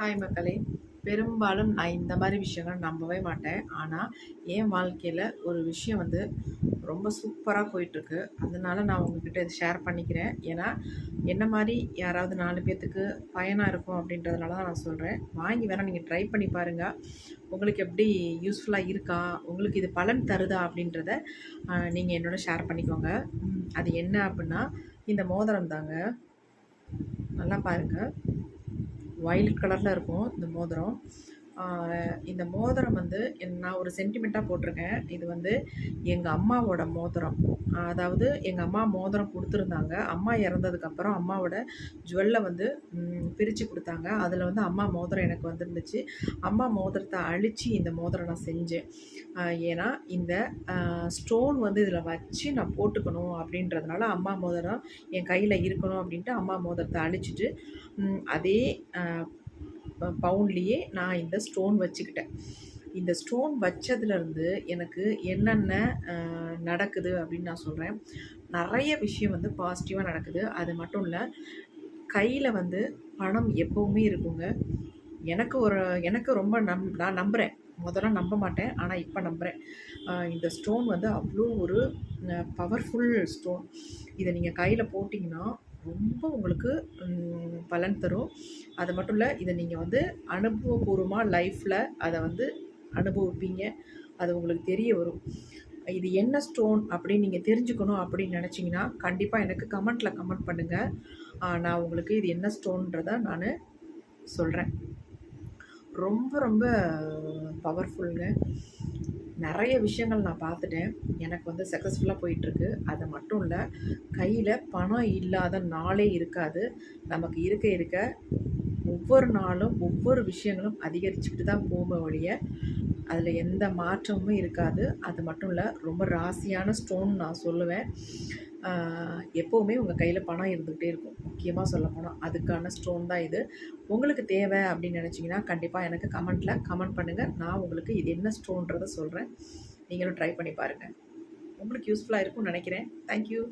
Hi மக்களே. பெரும்பாலும் நான் இந்த மாதிரி விஷயங்கள் நம்பவே மாட்டேன். ஆனால் என் வாழ்க்கையில் ஒரு விஷயம் வந்து ரொம்ப சூப்பராக போயிட்டுருக்கு. அதனால நான் உங்ககிட்ட இதை ஷேர் பண்ணிக்கிறேன். ஏன்னா என்ன மாதிரி யாராவது 4 பேர்த்துக்கு பயனாக இருக்கும் அப்படின்றதுனால தான் நான் சொல்கிறேன். வாங்கி வேணால் நீங்கள் ட்ரை பண்ணி பாருங்கள். உங்களுக்கு எப்படி யூஸ்ஃபுல்லாக இருக்கா, உங்களுக்கு இது பலன் தருதா அப்படின்றத நீங்கள் என்னோட ஷேர் பண்ணிக்கோங்க. அது என்ன அப்படின்னா, இந்த மோதிரம் தாங்க. நல்லா பாருங்கள். வயலட் கலரில் இருக்கும் இந்த மோதிரம். இந்த மோதிரம் வந்து நான் ஒரு சென்டிமெண்ட்டாக போட்டிருக்கேன். இது வந்து எங்கள் அம்மாவோட மோதிரம். அதாவது எங்கள் அம்மா மோதிரம் கொடுத்துருந்தாங்க. அம்மா இறந்ததுக்கப்புறம் அம்மாவோட ஜுவல்லை வந்து பிரித்து கொடுத்தாங்க. அதில் வந்து அம்மா மோதிரம் எனக்கு வந்துருந்துச்சு. அம்மா மோதிரத்தை அழித்து இந்த மோதிரம் நான் செஞ்சேன். ஏன்னா இந்த ஸ்டோன் வந்து இதில் வச்சு நான் போட்டுக்கணும் அப்படின்றதுனால அம்மா மோதிரம் என் கையில் இருக்கணும் அப்படின்ட்டு அம்மா மோதிரத்தை அழிச்சிட்டு அதே பவுன்லேயே நான் இந்த ஸ்டோன் வச்சுக்கிட்டேன். இந்த ஸ்டோன் வச்சதுலேருந்து எனக்கு என்னென்ன நடக்குது அப்படின்னு நான் சொல்கிறேன். நிறைய விஷயம் வந்து பாசிட்டிவாக நடக்குது. அது மட்டும் இல்லை, கையில் வந்து பணம் எப்போவுமே இருக்குங்க. எனக்கு ரொம்ப நான் நம்புகிறேன். முதல்ல நம்ப மாட்டேன், ஆனால் இப்போ நம்புகிறேன். இந்த ஸ்டோன் வந்து அவ்வளோ ஒரு பவர்ஃபுல் ஸ்டோன். இதை நீங்கள் கையில் போட்டிங்கன்னா ரொம்ப உங்களுக்கு பலன் தரும். அது மட்டும் இல்லை, இதை நீங்கள் வந்து அனுபவபூர்வமாக லைஃப்பில் அதை வந்து அனுபவிப்பீங்க. அது உங்களுக்கு தெரிய வரும். இது என்ன ஸ்டோன் அப்படின்னு நீங்கள் தெரிஞ்சுக்கணும் அப்படின்னு நினச்சிங்கன்னா கண்டிப்பாக எனக்கு கமெண்ட் பண்ணுங்கள். நான் உங்களுக்கு இது என்ன ஸ்டோன்றதை நான் சொல்கிறேன். ரொம்ப ரொம்ப பவர்ஃபுல்லுங்க. நிறைய விஷயங்கள் நான் பார்த்துட்டேன். எனக்கு வந்து சக்ஸஸ்ஃபுல்லாக போயிட்டுருக்கு. அது மட்டும் இல்லை, கையில் பணம் இல்லாத நாளே இருக்காது. நமக்கு இருக்க ஒவ்வொரு நாளும் ஒவ்வொரு விஷயங்களும் அதிகரிச்சுக்கிட்டு தான் போகுமே ஒழிய அதில் எந்த மாற்றமும் இருக்காது. அது மட்டும் இல்லை, ரொம்ப ராசியான ஸ்டோன் நான் சொல்லுவேன். எப்போவுமே உங்கள் கையில் பணம் இருந்துக்கிட்டே இருக்கும். முக்கியமாக சொல்லப்போனால் அதுக்கான ஸ்டோன் தான் இது. உங்களுக்கு தேவை அப்படின்னு நினச்சிங்கன்னா கண்டிப்பாக எனக்கு கமெண்ட் பண்ணுங்கள். நான் உங்களுக்கு இது என்ன ஸ்டோன்றதை சொல்கிறேன். நீங்களும் ட்ரை பண்ணி பாருங்கள். உங்களுக்கு யூஸ்ஃபுல்லாக இருக்கும்னு நினைக்கிறேன். தேங்க்யூ.